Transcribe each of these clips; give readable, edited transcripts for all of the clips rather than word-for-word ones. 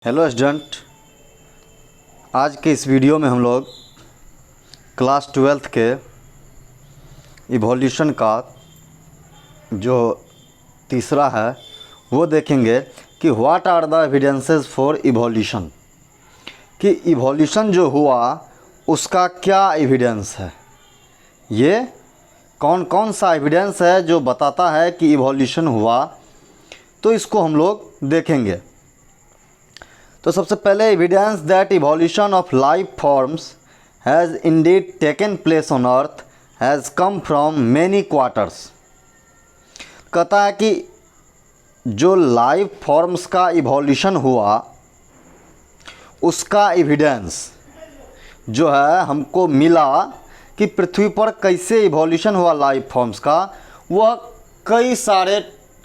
Hello student, आज के इस वीडियो में हम लोग क्लास 12th के इवोल्यूशन का जो तीसरा है वो देखेंगे कि what are the evidences for evolution, कि इवोल्यूशन जो हुआ उसका क्या एविडेंस है, ये कौन कौन सा एविडेंस है जो बताता है कि इवोल्यूशन हुआ, तो इसको हम लोग देखेंगे। तो सबसे पहले evidence that evolution of life forms has Indeed taken place on earth has come from many quarters. कहता है कि जो लाइफ फॉर्म्स का इवोल्यूशन हुआ उसका एविडेंस जो है हमको मिला कि पृथ्वी पर कैसे इवोल्यूशन हुआ लाइफ फॉर्म्स का, वह कई सारे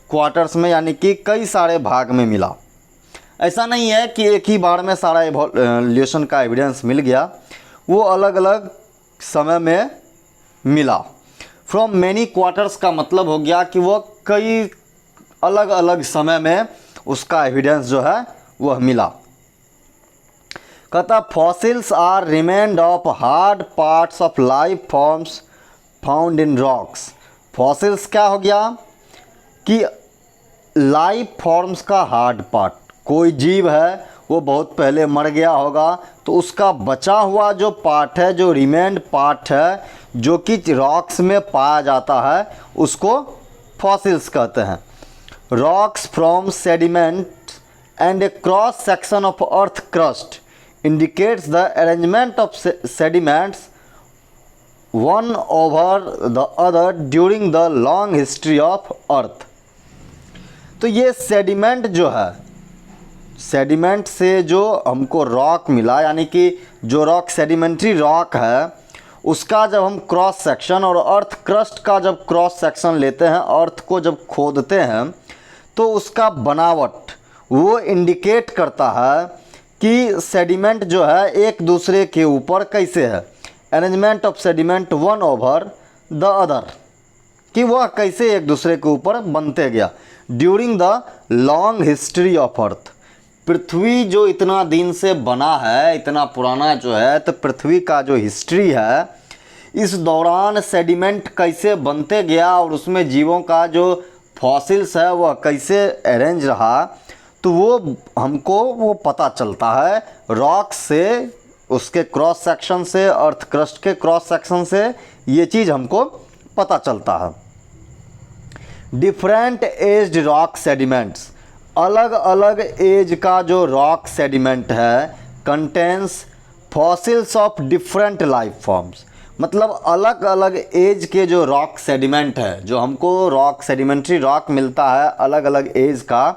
क्वार्टर्स में यानी कि कई सारे भाग में मिला। ऐसा नहीं है कि एक ही बार में सारा इवोल्यूशन का एविडेंस मिल गया, वो अलग अलग समय में मिला। फ्रॉम मैनी क्वार्टर्स का मतलब हो गया कि वो कई अलग अलग समय में उसका एविडेंस जो है वह मिला। कहता fossils are remained of hard parts of life forms found in rocks. Fossils क्या हो गया कि लाइफ फॉर्म्स का हार्ड पार्ट, कोई जीव है वो बहुत पहले मर गया होगा तो उसका बचा हुआ जो पार्ट है, जो रिमेन्ड पार्ट है, जो कि रॉक्स में पाया जाता है, उसको फॉसिल्स कहते हैं। Rocks from sediment and A cross section of earth crust indicates the arrangement of sediments one over the other during the long history of earth. तो ये सेडिमेंट जो है, सेडिमेंट से जो हमको रॉक मिला, यानी कि जो रॉक सेडिमेंट्री रॉक है उसका जब हम क्रॉस सेक्शन और अर्थ क्रस्ट का जब क्रॉस सेक्शन लेते हैं, अर्थ को जब खोदते हैं तो उसका बनावट वो इंडिकेट करता है कि सेडिमेंट जो है एक दूसरे के ऊपर कैसे है, arrangement of sediment one over the other, कि वह कैसे एक दूसरे के ऊपर बनते गया during the long history of earth. पृथ्वी जो इतना दिन से बना है, इतना पुराना जो है, तो पृथ्वी का जो हिस्ट्री है इस दौरान सेडिमेंट कैसे बनते गया और उसमें जीवों का जो फॉसिल्स है वह कैसे अरेंज रहा, तो वो हमको वो पता चलता है रॉक से, उसके क्रॉस सेक्शन से, अर्थ क्रस्ट के क्रॉस सेक्शन से ये चीज़ हमको पता चलता है। डिफरेंट एज्ड रॉक सेडिमेंट्स, अलग अलग एज का जो रॉक सेडिमेंट है contains fossils of different life forms, मतलब अलग अलग एज के जो रॉक सेडिमेंट है, जो हमको रॉक सेडिमेंट्री रॉक मिलता है अलग अलग एज का,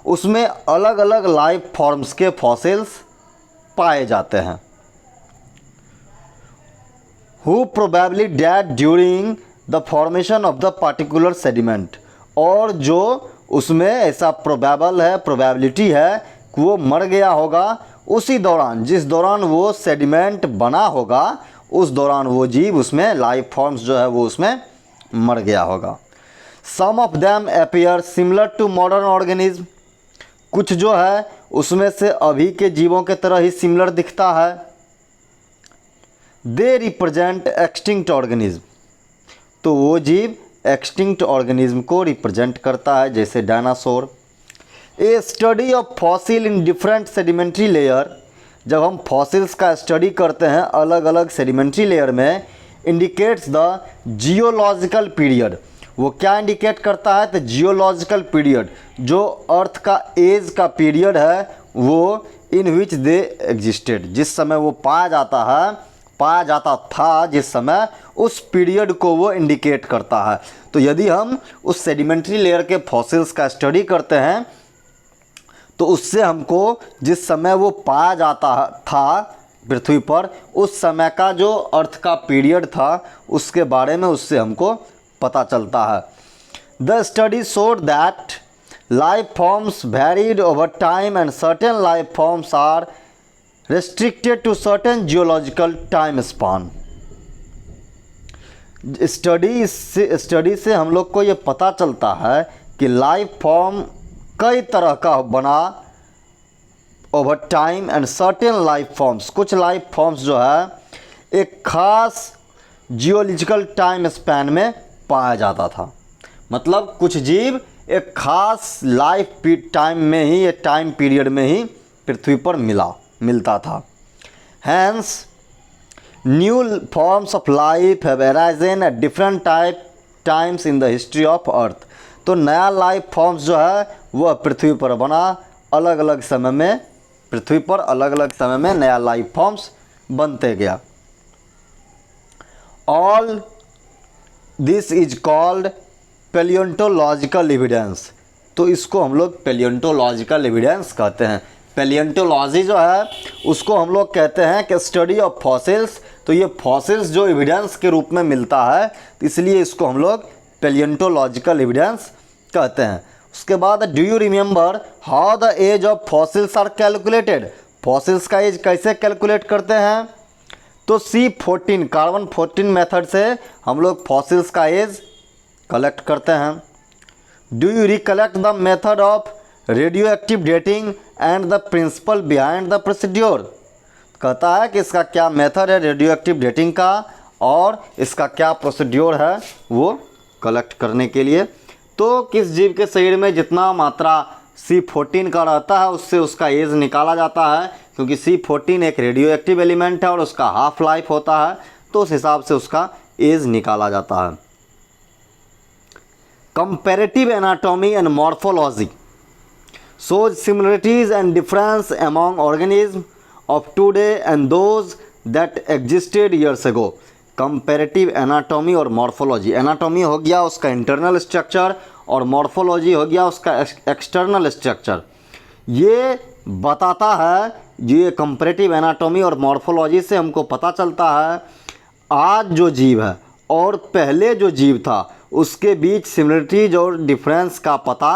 उसमें अलग अलग लाइफ फॉर्म्स के फॉसिल्स पाए जाते हैं। Who probably dead during the formation of the particular sediment, और जो उसमें ऐसा प्रोबेबल है, प्रोबेबिलिटी है कि वो मर गया होगा उसी दौरान, जिस दौरान वो सेडिमेंट बना होगा उस दौरान वो जीव, उसमें लाइफ फॉर्म्स जो है वो उसमें मर गया होगा। Some of them appear similar to modern organism, कुछ जो है उसमें से अभी के जीवों के तरह ही सिमिलर दिखता है। दे रिप्रेजेंट एक्सटिंक्ट ऑर्गेनिज्म, तो वो जीव एक्सटिंक्ट ऑर्गेनिज्म को रिप्रेजेंट करता है, जैसे dinosaur. A study of fossil in different sedimentary layer, जब हम फॉसिल्स का स्टडी करते हैं अलग अलग सेडिमेंट्री लेयर में, इंडिकेट्स द जियोलॉजिकल पीरियड, वो क्या इंडिकेट करता है, तो जियोलॉजिकल पीरियड, जो अर्थ का एज का पीरियड है वो इन विच दे एग्जिस्टेड, जिस समय वो पाया जाता था जिस समय, उस पीरियड को वो इंडिकेट करता है। तो यदि हम उस सेडिमेंट्री लेयर के फॉसिल्स का स्टडी करते हैं तो उससे हमको जिस समय वो पाया जाता था पृथ्वी पर, उस समय का जो अर्थ का पीरियड था उसके बारे में उससे हमको पता चलता है। The study showed that life forms varied over time and certain life forms are restricted to certain geological time span। Study से हम लोग को ये पता चलता है कि लाइफ फॉर्म कई तरह का बना over time and certain life forms, कुछ लाइफ फॉर्म्स जो है एक खास जियोलॉजिकल टाइम स्पैन में पाया जाता था। मतलब कुछ जीव एक खास लाइफ टाइम में ही, एक टाइम पीरियड में ही पृथ्वी पर मिलता था। Hence new forms of life have arisen at different times in the history of earth. तो नया लाइफ फॉर्म्स जो है वह पृथ्वी पर बना, अलग अलग समय में पृथ्वी पर अलग अलग समय में नया लाइफ फॉर्म्स बनते गया। All this is called palaeontological evidence. तो इसको हम लोग पैलियोंटोलॉजिकल एविडेंस कहते हैं। पैलियोंटोलॉजी जो है उसको हम लोग कहते हैं कि स्टडी ऑफ फॉसिल्स। तो ये फॉसिल्स जो एविडेंस के रूप में मिलता है, तो इसलिए इसको हम लोग पैलियोंटोलॉजिकल एविडेंस कहते हैं। उसके बाद do you remember how the age of fossils are calculated. Fossils का एज कैसे कैलकुलेट करते हैं? तो C14 कार्बन 14 मेथड से हम लोग फॉसिल्स का एज कलेक्ट करते हैं। Do you recollect the method of radio active dating and the principle behind the procedure. कहता है कि इसका क्या मेथड है रेडियो एक्टिव डेटिंग का और इसका क्या प्रोसीड्योर है वो कलेक्ट करने के लिए। तो किस जीव के शरीर में जितना मात्रा C14 का रहता है उससे उसका एज निकाला जाता है, क्योंकि C14 एक रेडियो एक्टिव एलिमेंट है और उसका हाफ लाइफ होता है, तो उस हिसाब से उसका एज निकाला जाता है। Comparative anatomy and morphology shows similarities and difference among organisms of today and those that existed years ago। Comparative anatomy और मॉर्फोलॉजी, एनाटॉमी हो गया उसका इंटरनल स्ट्रक्चर और मॉर्फोलॉजी हो गया उसका एक्सटर्नल स्ट्रक्चर। ये बताता है, ये कंपैरेटिव एनाटॉमी और मॉर्फोलॉजी से हमको पता चलता है आज जो जीव है और पहले जो जीव था उसके बीच सिमिलरिटीज और डिफरेंस का पता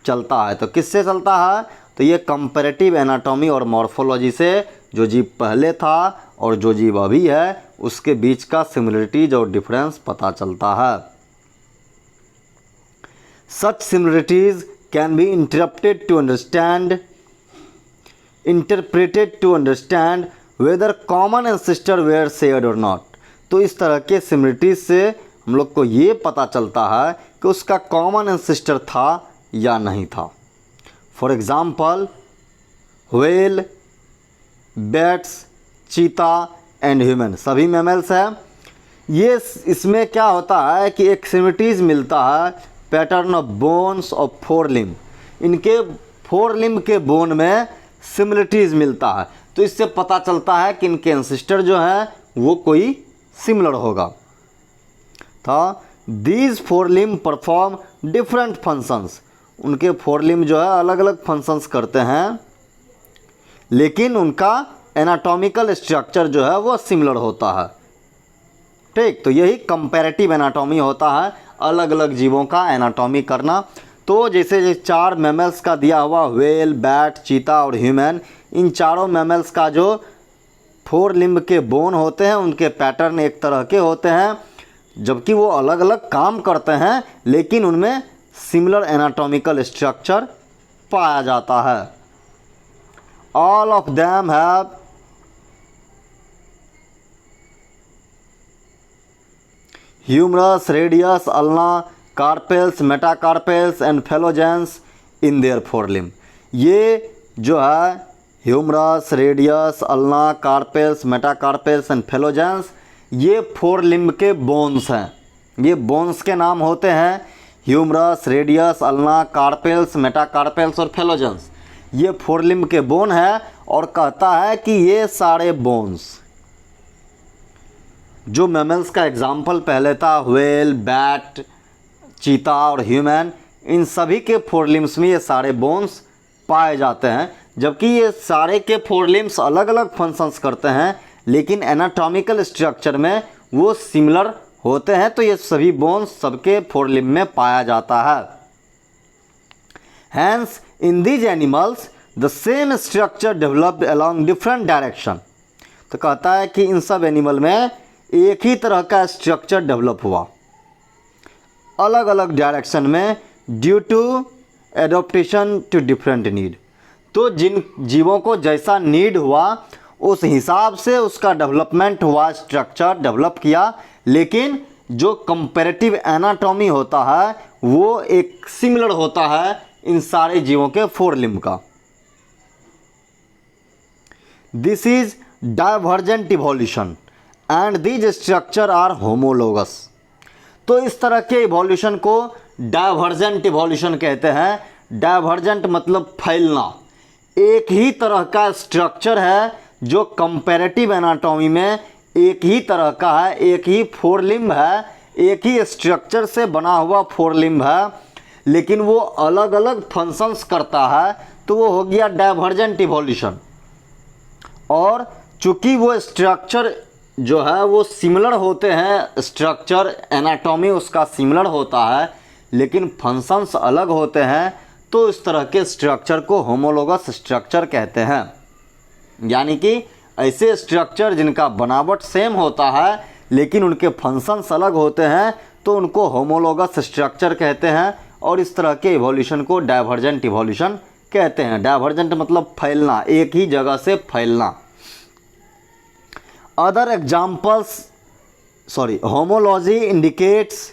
चलता है। तो किससे चलता है? तो ये कंपैरेटिव एनाटॉमी और मॉर्फोलॉजी से जो जीव पहले था और जो जीव अभी है उसके बीच का सिमिलरिटीज और डिफरेंस पता चलता है। Such similarities can be interpreted to understand whether common ancestor were shared or not. तो इस तरह के सिमिलरिटीज से हम लोग को ये पता चलता है कि उसका कॉमन एंसेस्टर था या नहीं था। फॉर एग्जाम्पल व्हेल, बैट्स, चीता एंड ह्यूमन सभी मैमल्स हैं। ये इसमें क्या होता है कि एक सिमिलरिटीज मिलता है pattern of bones of 4 limb. इनके 4 लिम्ब के बोन में सिमिलरिटीज मिलता है, तो इससे पता चलता है कि इनके एंसेस्टर जो हैं वो कोई सिमिलर होगा। था these 4 limb perform different functions. उनके 4 लिम्ब जो है अलग अलग फंक्शंस करते हैं, लेकिन उनका एनाटॉमिकल स्ट्रक्चर जो है वो सिमिलर होता है। ठीक, तो यही कंपैरेटिव एनाटॉमी होता है, अलग अलग जीवों का एनाटॉमी करना। तो जैसे 4 मैमल्स का दिया हुआ व्हेल, बैट, चीता और ह्यूमन, इन चारों मैमल्स का जो 4 लिम्ब के बोन होते हैं उनके पैटर्न एक तरह के होते हैं, जबकि वो अलग अलग काम करते हैं लेकिन उनमें सिमिलर एनाटॉमिकल स्ट्रक्चर पाया जाता है। All of them have humerus, radius, ulna, carpals, metacarpals and phalanges in their 4 limb. ये जो है humerus, radius, ulna, carpals, metacarpals and phalanges, ये 4 लिम्ब के बोन्स हैं। ये बोन्स के नाम होते हैं ह्यूमरस, रेडियस, अल्ना, कार्पेल्स, मेटाकार्पेल्स और फेलोजेंस। ये 4 लिम्ब के बोन है और कहता है कि ये सारे बोन्स जो मैमल्स का एग्जाम्पल पहले था व्हेल, बैट, चीता और ह्यूमन, इन सभी के 4 लिम्ब्स में ये सारे बोन्स पाए जाते हैं, जबकि ये सारे के 4 लिम्ब्स अलग अलग फंक्शंस करते हैं लेकिन एनाटॉमिकल स्ट्रक्चर में वो सिमिलर होते हैं। तो ये सभी बोन्स सबके 4 लिम्ब में पाया जाता है। Hence in these animals the same structure developed along different direction. तो कहता है कि इन सब एनिमल में एक ही तरह का स्ट्रक्चर डेवलप हुआ अलग अलग डायरेक्शन में due to adaptation to different need. तो जिन जीवों को जैसा नीड हुआ उस हिसाब से उसका डेवलपमेंट हुआ, स्ट्रक्चर डेवलप किया, लेकिन जो कंपैरेटिव एनाटॉमी होता है वो एक सिमिलर होता है इन सारे जीवों के फोर लिम्ब का। This is divergent evolution and these structure are homologous. तो इस तरह के इवोल्यूशन को डाइवर्जेंट इवोल्यूशन कहते हैं। डाइवर्जेंट मतलब फैलना, एक ही तरह का स्ट्रक्चर है जो कंपैरेटिव एनाटॉमी में एक ही तरह का है, एक ही फोर लिम्ब है, एक ही स्ट्रक्चर से बना हुआ फोर लिम्ब है, लेकिन वो अलग अलग फंक्शंस करता है, तो वो हो गया डाइवर्जेंट इवोल्यूशन। और चूंकि वो स्ट्रक्चर जो है वो सिमिलर होते हैं, स्ट्रक्चर एनाटॉमी उसका सिमिलर होता है, लेकिन फंक्शंस अलग होते हैं, तो इस तरह के स्ट्रक्चर को होमोलोगस स्ट्रक्चर कहते हैं। यानी कि ऐसे स्ट्रक्चर जिनका बनावट सेम होता है लेकिन उनके फंक्शंस अलग होते हैं, तो उनको होमोलोगस स्ट्रक्चर कहते हैं। और इस तरह के इवोल्यूशन को डाइवर्जेंट इवोल्यूशन कहते हैं। डाइवर्जेंट मतलब फैलना, एक ही जगह से फैलना। Other examples, homology indicates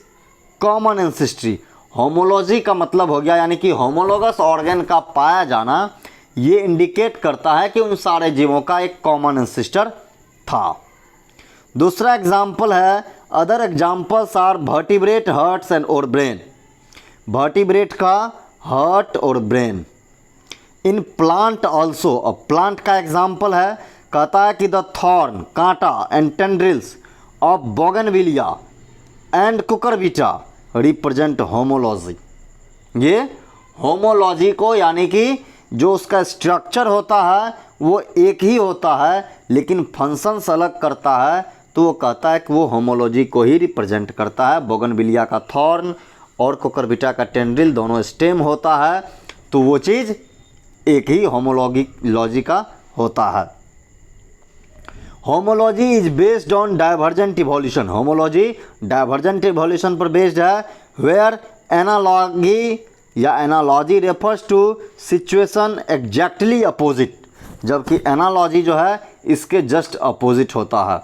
common ancestry. Homology का मतलब हो गया यानी कि होमोलोगस ऑर्गन का पाया जाना, ये इंडिकेट करता है कि उन सारे जीवों का एक कॉमन एंसेस्टर था। दूसरा एग्जाम्पल है, other examples are vertebrate, hearts and और ब्रेन। वर्टिब्रेट का हर्ट और ब्रेन। इन प्लांट ऑल्सो, अब प्लांट का एग्जाम्पल है, कहता है कि द थॉर्न, कांटा and tendrils of bougainvillea and cucurbita represent homology. ये होमोलॉजी को यानी कि जो उसका स्ट्रक्चर होता है वो एक ही होता है लेकिन फंक्शंस अलग करता है, तो वो कहता है कि वो होमोलॉजी को ही रिप्रेजेंट करता है। बोगनविलिया का थॉर्न और कुकरबिटा का टेंड्रिल दोनों स्टेम होता है, तो वो चीज़ एक ही होमोलॉजी का होता है। Homology is based on divergent evolution. Homology divergent evolution पर बेस्ड है, वेयर एनालॉगी या analogy refers to situation exactly opposite, जबकि एनालॉजी जो है इसके जस्ट अपोजिट होता है।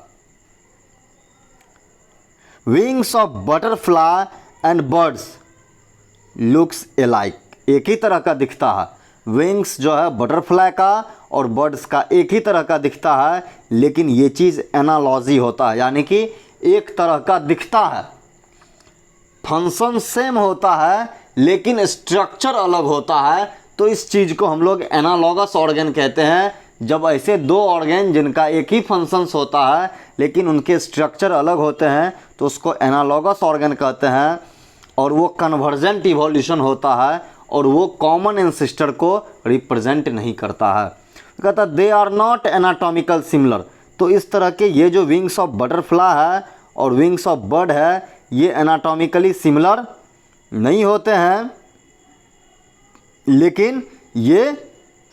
Wings of butterfly and birds looks alike, एक ही तरह का दिखता है। विंग्स जो है बटरफ्लाई का और बर्ड्स का एक ही तरह का दिखता है, लेकिन ये चीज़ एनालॉजी होता है, यानी कि एक तरह का दिखता है, फंक्शन सेम होता है लेकिन स्ट्रक्चर अलग होता है, तो इस चीज़ को हम लोग एनालॉगस ऑर्गन कहते हैं। जब ऐसे दो ऑर्गन जिनका एक ही फंक्शंस होता है लेकिन उनके स्ट्रक्चर अलग होते हैं, तो उसको एनालॉगस ऑर्गन कहते हैं। और वो कन्वर्जेंट इवोल्यूशन होता है और वो कॉमन एंसेस्टर को रिप्रेजेंट नहीं करता है। कहता they are not anatomical similar. तो इस तरह के ये जो विंग्स ऑफ बटरफ्लाई है और विंग्स ऑफ बर्ड है, ये एनाटॉमिकली सिमिलर नहीं होते हैं, लेकिन ये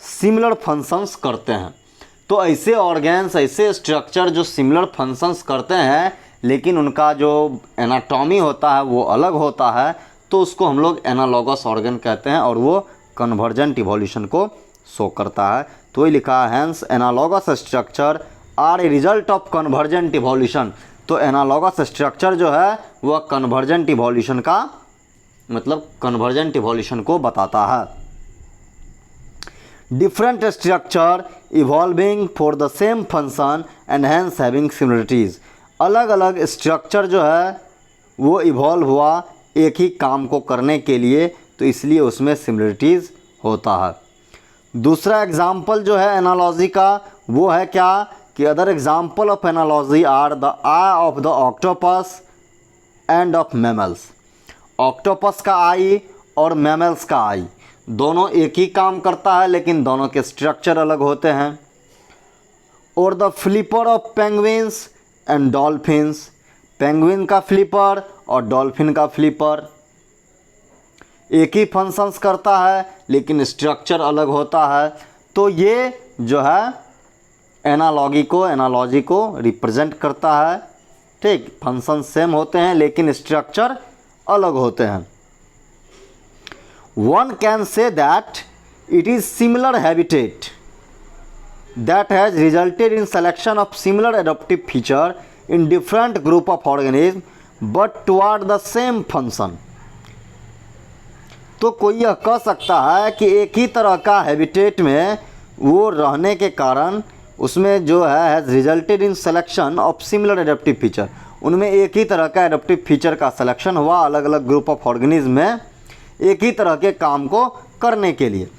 सिमिलर फंक्शंस करते हैं। तो ऐसे ऑर्गन्स, ऐसे स्ट्रक्चर जो सिमिलर फंक्शंस करते हैं लेकिन उनका जो एनाटॉमी होता है वो अलग होता है, तो उसको हम लोग एनालॉगस ऑर्गन कहते हैं और वो कन्वर्जेंट इवोल्यूशन को शो करता है। तो ये लिखा है hence analogous structure are a result of convergent evolution. तो एनालॉगस स्ट्रक्चर जो है वह कन्वर्जेंट इवोल्यूशन का मतलब कन्वर्जेंट इवोल्यूशन को बताता है। Different structure evolving for the same function and hence having similarities. अलग अलग स्ट्रक्चर जो है वो इवॉल्व हुआ एक ही काम को करने के लिए, तो इसलिए उसमें सिमिलरिटीज़ होता है। दूसरा एग्जाम्पल जो है एनालॉजी का वो है क्या कि other example of analogy are the eye of the octopus and of mammals. Octopus का आई और मैमल्स का आई दोनों एक ही काम करता है लेकिन दोनों के स्ट्रक्चर अलग होते हैं। और the flipper of penguins and dolphins. Penguin का फ्लिपर और डॉल्फिन का फ्लिपर एक ही फंक्शंस करता है लेकिन स्ट्रक्चर अलग होता है। तो ये जो है एनालॉजी को रिप्रेजेंट करता है। ठीक, फंक्शन सेम होते हैं लेकिन स्ट्रक्चर अलग होते हैं। One can say that it is similar habitat that has resulted in selection of similar adaptive feature in different group of organisms but toward the same function। तो कोई यह कह सकता है कि एक ही तरह का हैबिटेट में वो रहने के कारण उसमें जो है has resulted in selection of similar adaptive feature, उनमें एक ही तरह का एडेप्टिव फीचर का सिलेक्शन हुआ अलग अलग ग्रुप ऑफ ऑर्गेनिज्म में एक ही तरह के काम को करने के लिए।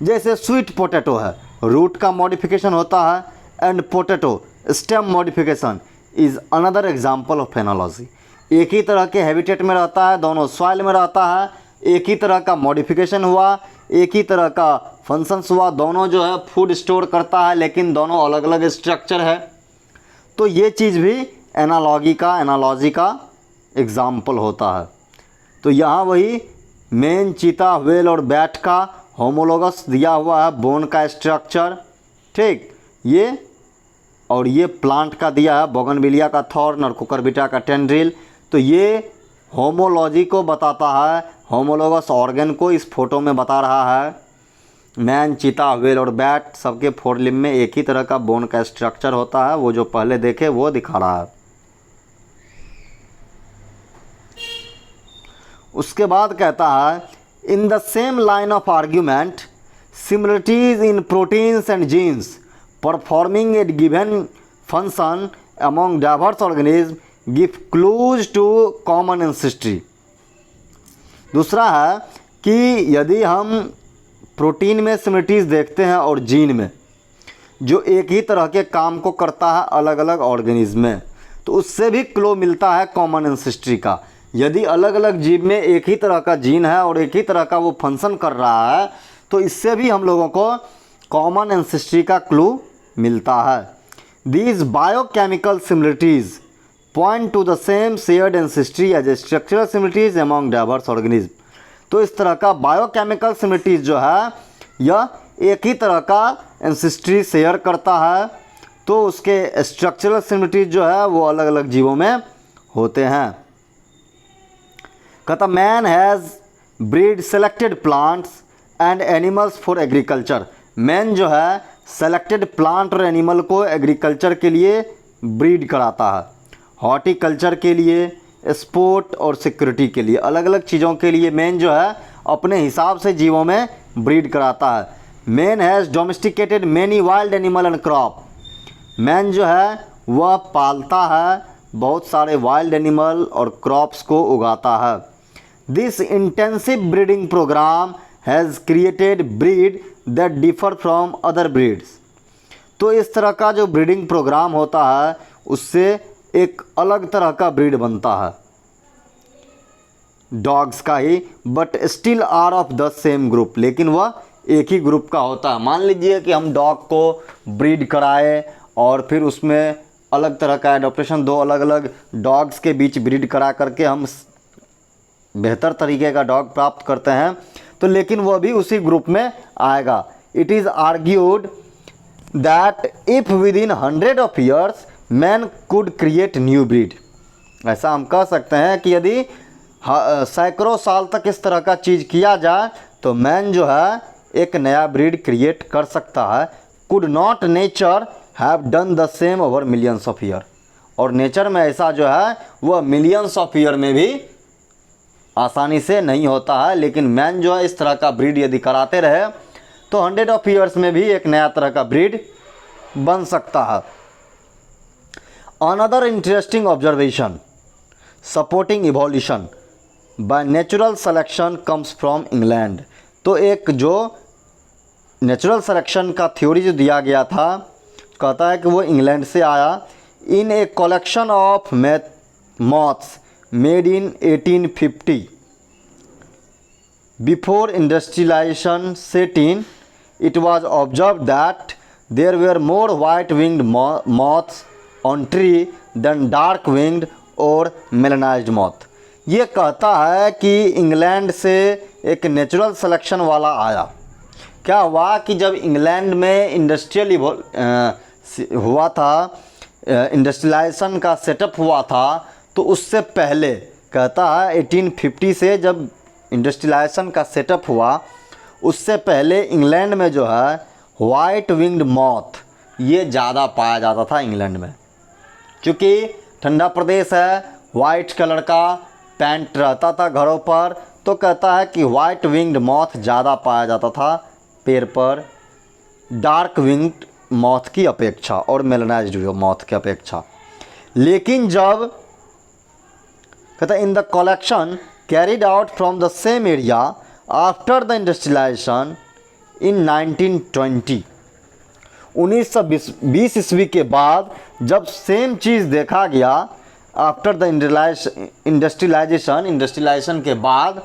जैसे स्वीट पोटैटो है, रूट का मॉडिफिकेशन होता है and potato stem modification is another example of analogy. एक ही तरह के हैबिटेट में रहता है, दोनों सॉइल में रहता है, एक ही तरह का मॉडिफिकेशन हुआ, एक ही तरह का फंक्शंस हुआ, दोनों जो है फूड स्टोर करता है लेकिन दोनों अलग अलग स्ट्रक्चर है। तो ये चीज़ भी एनालॉजी का एग्जाम्पल होता है। तो यहाँ वही मेन चीता, व्हेल और बैट का होमोलोगस दिया हुआ है, बोन का स्ट्रक्चर, ठीक, ये और ये प्लांट का दिया है, बोगनविलिया का थॉर्न और कुकुरबिटा का टेंड्रिल। तो ये होमोलॉजी को बताता है, होमोलोगस ऑर्गन को इस फोटो में बता रहा है। मैन, चीता, व्हेल और बैट सबके फोर लिम्ब में एक ही तरह का बोन का स्ट्रक्चर होता है, वो जो पहले देखे वो दिखा रहा है। उसके बाद कहता है in the same line of argument, similarities in proteins and genes performing a given function among diverse organisms give clues to common ancestry। दूसरा है कि यदि हम प्रोटीन में सिमिलरिटीज़ देखते हैं और जीन में जो एक ही तरह के काम को करता है अलग अलग ऑर्गेनिज्म में, तो उससे भी क्लू मिलता है कॉमन एंसेस्ट्री का। यदि अलग अलग जीव में एक ही तरह का जीन है और एक ही तरह का वो फंक्शन कर रहा है, तो इससे भी हम लोगों को कॉमन एंसेस्ट्री का क्लू मिलता है। These biochemical similarities point to the same shared ancestry as a structural similarities among diverse organism. तो इस तरह का बायोकेमिकल सिमिलरिटीज़ जो है यह एक ही तरह का एंसेस्ट्री शेयर करता है, तो उसके स्ट्रक्चरल सिमिलरिटीज़ जो है वो अलग अलग जीवों में होते हैं। कहता man has breed selected plants and animals for agriculture. Man जो है सेलेक्टेड प्लांट और एनिमल को एग्रीकल्चर के लिए ब्रीड कराता है, हॉर्टिकल्चर के लिए, स्पोर्ट और सिक्योरिटी के लिए, अलग अलग चीज़ों के लिए मैन जो है अपने हिसाब से जीवों में ब्रीड कराता है। Man has domesticated many wild animal and crop. Man जो है वह पालता है बहुत सारे वाइल्ड एनिमल और क्रॉप्स को उगाता है। This intensive breeding programme has created breed that differ from other breeds. तो इस तरह का जो ब्रीडिंग प्रोग्राम होता है उससे एक अलग तरह का ब्रीड बनता है डॉग्स का ही, but still are of the same group, लेकिन वह एक ही ग्रुप का होता है। मान लीजिए कि हम डॉग को ब्रीड कराए और फिर उसमें अलग तरह का एडॉप्टेशन, दो अलग अलग डॉग्स के बीच ब्रीड करा करके हम बेहतर तरीके का डॉग प्राप्त करते हैं, तो लेकिन वह भी उसी ग्रुप में आएगा। It is argued that if with in 100 of years man could create new breed. ऐसा हम कह सकते हैं कि यदि सैकड़ों साल तक इस तरह का चीज़ किया जाए तो मैन जो है एक नया ब्रीड क्रिएट कर सकता है। Could not nature have done the same over millions of year. और नेचर में ऐसा जो है वह मिलियंस ऑफ ईयर में भी आसानी से नहीं होता है, लेकिन मैन जो है इस तरह का ब्रीड यदि कराते रहे तो 100 of years में भी एक नया तरह का ब्रीड बन सकता है। Another interesting observation supporting evolution by natural selection comes from England. तो एक जो नेचुरल सिलेक्शन का थ्योरी जो दिया गया था, कहता है कि वो इंग्लैंड से आया। In a collection of moths made in 1850 before industrialization set in, it was observed that there were more white-winged moths on tree than dark-winged और melanized moth। ये कहता है कि इंग्लैंड से एक नेचुरल सिलेक्शन वाला आया। क्या हुआ कि जब इंग्लैंड में इंडस्ट्रियल हुआ था, इंडस्ट्रियलाइजेशन का सेटअप हुआ था, तो उससे पहले कहता है 1850 से जब इंडस्ट्रियलाइजेशन का सेटअप हुआ उससे पहले इंग्लैंड में जो है वाइट विंग्ड मॉथ ये ज़्यादा पाया जाता था इंग्लैंड में, क्योंकि ठंडा प्रदेश है, वाइट कलर का पैंट रहता था घरों पर, तो कहता है कि वाइट विंग्ड मॉथ ज़्यादा पाया जाता था पेड़ पर डार्क विंग्ड मॉथ की अपेक्षा और मेलनाइज्ड मॉथ की अपेक्षा। लेकिन जब कहता है in the collection carried out from the same area after the industrialization in 1920, 1920 ईस्वी के बाद जब सेम चीज़ देखा गया आफ्टर द इंडस्ट्रियलाइजेशन के बाद,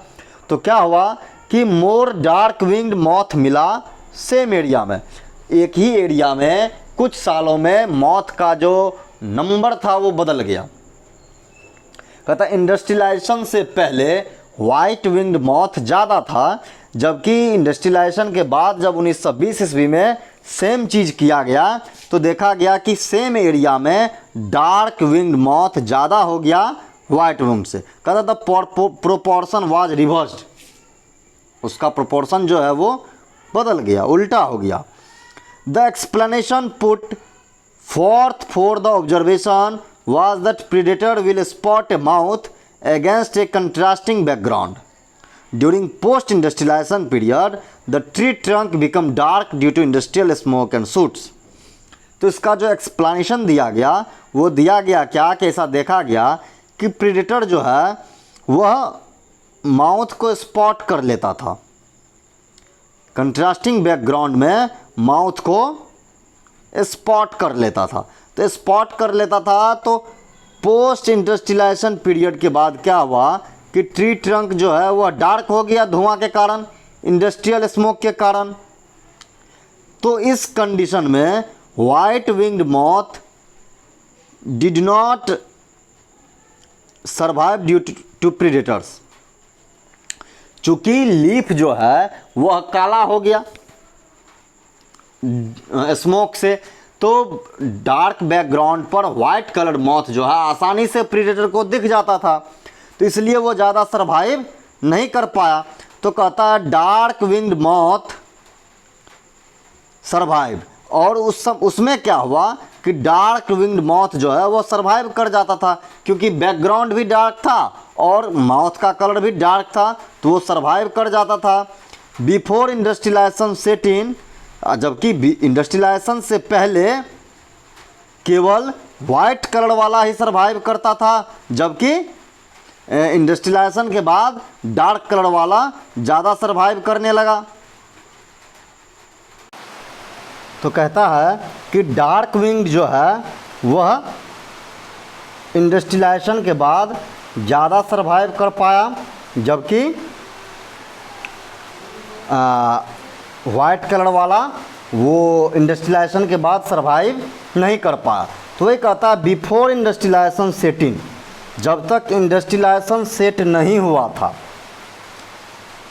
तो क्या हुआ कि मोर डार्क विंग्ड मॉथ मिला सेम एरिया में। एक ही एरिया में कुछ सालों में मॉथ का जो नंबर था वो बदल गया। कहता इंडस्ट्रियलाइजेशन से पहले वाइट विंग्ड मॉथ ज़्यादा था, जबकि इंडस्ट्रियलाइजेशन के बाद जब 1920 ईस्वी में सेम चीज़ किया गया तो देखा गया कि सेम एरिया में डार्क विंग्ड मॉथ ज़्यादा हो गया वाइट विंग से। कहता था प्रोपोर्शन वाज रिवर्स्ड, उसका प्रोपोर्शन जो है वो बदल गया, उल्टा हो गया। The explanation put fourth for the observation was that predator will spot a mouth against a contrasting background. During post-industrialization period, the tree trunk become dark due to industrial smoke and soot. तो इसका जो explanation दिया गया वो दिया गया क्या कि ऐसा देखा गया कि प्रीडेटर जो है वह माउथ को स्पॉट कर लेता था, कंट्रास्टिंग बैकग्राउंड में माउथ को स्पॉट कर लेता था। तो स्पॉट कर लेता था, तो पोस्ट इंडस्ट्रियलाइजेशन पीरियड के बाद क्या हुआ कि ट्री ट्रंक जो है वह डार्क हो गया धुआं के कारण, इंडस्ट्रियल स्मोक के कारण। तो इस कंडीशन में white winged moth did not survive due to predators. चूंकि लीफ जो है वह काला हो गया स्मोक से, तो डार्क बैकग्राउंड पर वाइट कलर्ड मॉथ जो है आसानी से प्रीडेटर को दिख जाता था, तो इसलिए वो ज़्यादा सरवाइव नहीं कर पाया। तो कहता है डार्क विंग्ड मॉथ सरवाइव, और उसमें क्या हुआ कि डार्क विंग्ड मॉथ जो है वो सरवाइव कर जाता था, क्योंकि बैकग्राउंड भी डार्क था और माउथ का कलर भी डार्क था, तो वो सरवाइव कर जाता था। बिफोर इंडस्ट्रियलाइजेशन सेट इन, जबकि इंडस्ट्रियलाइजेशन से पहले केवल वाइट कलर वाला ही सरवाइव करता था, जबकि इंडस्ट्रियलाइजेशन के बाद डार्क कलर वाला ज़्यादा सरवाइव करने लगा। तो कहता है कि डार्क विंग जो है वह इंडस्ट्रियलाइजेशन के बाद ज़्यादा सरवाइव कर पाया, जबकि वाइट कलर वाला वो इंडस्ट्रियलाइजेशन के बाद सरवाइव नहीं कर पाया। तो ये कहता है बिफोर इंडस्ट्रियलाइजेशन सेटिंग, जब तक इंडस्ट्रियलाइजेशन सेट नहीं हुआ था,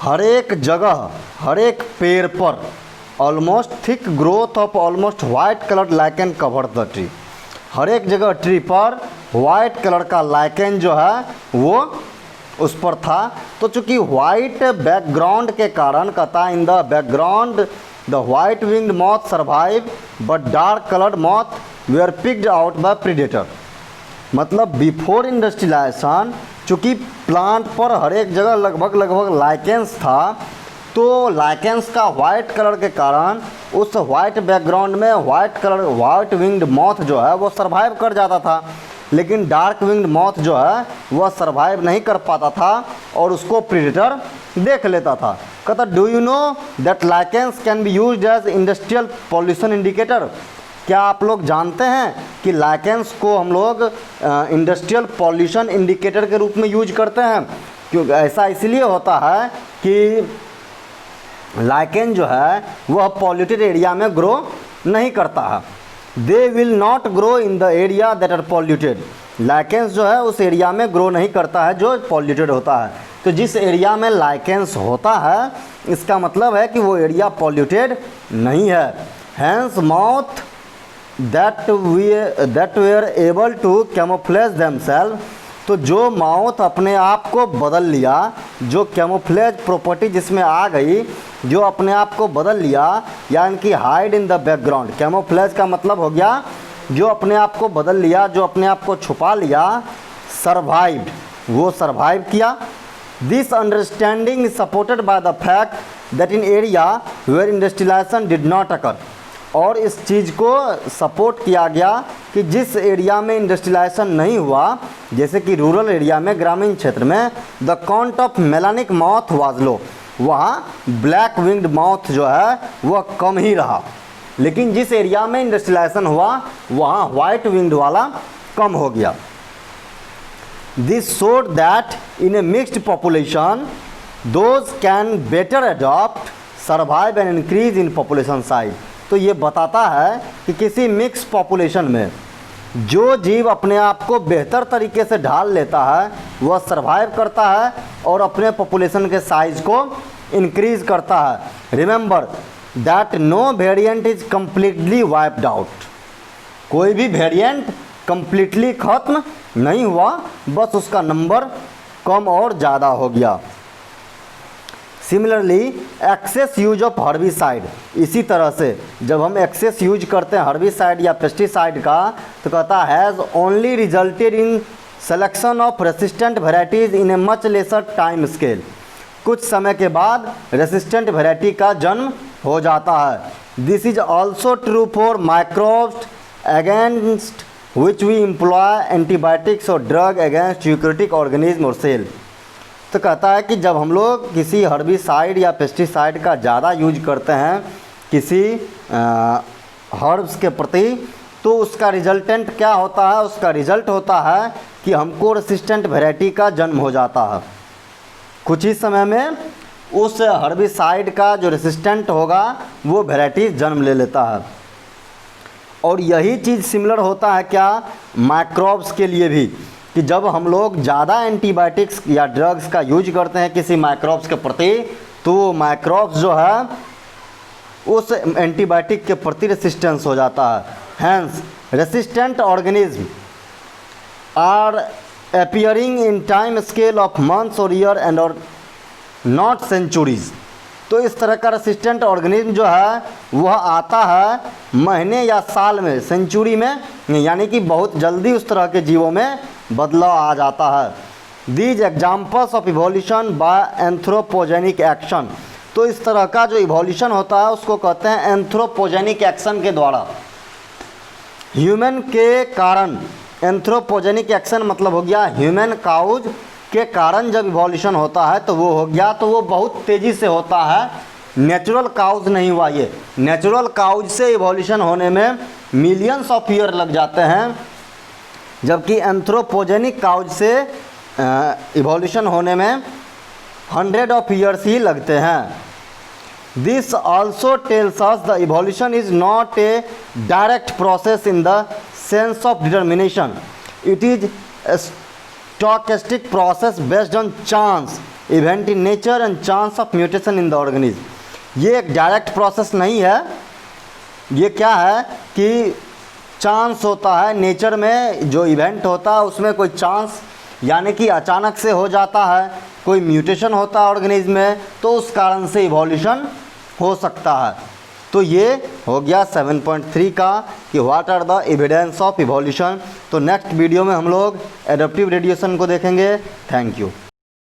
हर एक जगह हर एक पेड़ पर almost thick growth of almost white colour lichen cover the tree. हर एक जगह ट्री पर वाइट कलर का लाइकेन जो है वो उस पर था। तो चूँकि वाइट बैकग्राउंड के कारण कहता in the background the white winged moth survive but dark coloured moth were picked out by predator. मतलब बिफोर इंडस्ट्रियलाइजेशन चूँकि प्लांट पर हर एक जगह लगभग लाइकेंस था, तो लाइकेंस का वाइट कलर के कारण उस वाइट बैकग्राउंड में वाइट विंग्ड मॉथ जो है वो सर्वाइव कर जाता था, लेकिन डार्क विंग्ड मॉथ जो है वह सर्वाइव नहीं कर पाता था और उसको प्रीडेटर देख लेता था। कहता do you know that lichens can be used as industrial pollution indicator. क्या आप लोग जानते हैं कि लाइकेंस को हम लोग इंडस्ट्रियल पॉल्यूशन इंडिकेटर के रूप में यूज करते हैं? क्योंकि ऐसा इसलिए होता है कि लाइकेन जो है वह पॉल्यूटेड एरिया में ग्रो नहीं करता है। They will not grow in the area that are polluted. Lichens जो है उस एरिया में ग्रो नहीं करता है जो पॉल्यूटेड होता है। तो जिस एरिया में लाइकेंस होता है इसका मतलब है कि वो एरिया पॉल्यूटेड नहीं है। Hence moth that were able to camouflage themselves तो जो माउथ अपने आप को बदल लिया, जो कैमोफ्लेज प्रॉपर्टी जिसमें आ गई, जो अपने आप को बदल लिया, यानी कि hide in the background. Camouflage का मतलब हो गया जो अपने आप को बदल लिया, जो अपने आप को छुपा लिया। सर्वाइव्ड, वो सर्वाइव किया। This understanding is supported by the fact that in area where industrialisation did not occur. और इस चीज़ को सपोर्ट किया गया कि जिस एरिया में इंडस्ट्रियलाइजेशन नहीं हुआ, जैसे कि रूरल एरिया में, ग्रामीण क्षेत्र में, the count of melanic moth was low, वहाँ ब्लैक विंग्ड माउथ जो है वह कम ही रहा। लेकिन जिस एरिया में इंडस्ट्रियलाइजेशन हुआ वहाँ वाइट विंग्ड वाला कम हो गया। This showed that in A mixed population those can better adopt, survive and increase in population size. तो ये बताता है कि किसी मिक्स पॉपुलेशन में जो जीव अपने आप को बेहतर तरीके से ढाल लेता है वह सर्वाइव करता है और अपने पॉपुलेशन के साइज को इंक्रीज करता है। Remember that no variant is completely wiped out. कोई भी वेरिएंट कम्प्लीटली खत्म नहीं हुआ, बस उसका नंबर कम और ज़्यादा हो गया। Similarly excess use of herbicide, इसी तरह से जब हम एक्सेस यूज करते हैं हर्बिसाइड या पेस्टिसाइड का, तो कहता has only resulted in selection of resistant varieties in a much lesser time scale. कुछ समय के बाद रेसिस्टेंट वेराइटी का जन्म हो जाता है। This is also true for microbes against which we employ antibiotics और ड्रग अगेंस्ट यूकैरियोटिक ऑर्गेनिज्म और सेल। तो कहता है कि जब हम लोग किसी हर्बिसाइड या पेस्टिसाइड का ज़्यादा यूज करते हैं किसी हर्ब्स के प्रति, तो उसका रिजल्टेंट क्या होता है? उसका रिजल्ट होता है कि हमको रेसिस्टेंट वेराइटी का जन्म हो जाता है। कुछ ही समय में उस हर्बिसाइड का जो रेसिस्टेंट होगा वो वेराइटी जन्म ले लेता है। और यही चीज़ सिमिलर होता है क्या माइक्रोब्स के लिए भी, कि जब हम लोग ज़्यादा एंटीबायोटिक्स या ड्रग्स का यूज करते हैं किसी माइक्रोब्स के प्रति, तो वो माइक्रोब्स जो है उस एंटीबायोटिक के प्रति रेसिस्टेंस हो जाता है। Hence resistant organism are appearing in time scale of months और ईयर एंड और नॉट सेंचुरीज। तो इस तरह का रेसिस्टेंट ऑर्गेनिज्म जो है वह आता है महीने या साल में, सेंचुरी में, यानी कि बहुत जल्दी उस तरह के जीवों में बदलाव आ जाता है। These examples of evolution bye anthropogenic action. तो इस तरह का जो इवोल्यूशन होता है उसको कहते हैं एंथ्रोपोजेनिक एक्शन के द्वारा, ह्यूमन के कारण। एंथ्रोपोजेनिक एक्शन मतलब हो गया ह्यूमन काउज के कारण जब इवोल्यूशन होता है तो वो हो गया, तो वो बहुत तेज़ी से होता है, नेचुरल काउज नहीं हुआ। ये नेचुरल काउज से इवोल्यूशन होने में मिलियंस ऑफ ईयर लग जाते हैं, जबकि एंथ्रोपोजेनिक काउज से इवोल्यूशन होने में 100 ऑफ ईयर्स ही लगते हैं। This also tells us the evolution is not a direct process in the sense of determination, it is stochastic process based on chance event in nature and chance of mutation in the organism। ये एक direct process नहीं है, ये क्या है कि chance होता है, नेचर में जो इवेंट होता है उसमें कोई चांस यानी कि अचानक से हो जाता है, कोई म्यूटेशन होता है ऑर्गेनिज्म में, तो उस कारण से इवोल्यूशन हो सकता है। तो ये हो गया 7.3 का कि what are the evidence of evolution. तो नेक्स्ट वीडियो में हम लोग एडाप्टिव रेडिएशन को देखेंगे। Thank you.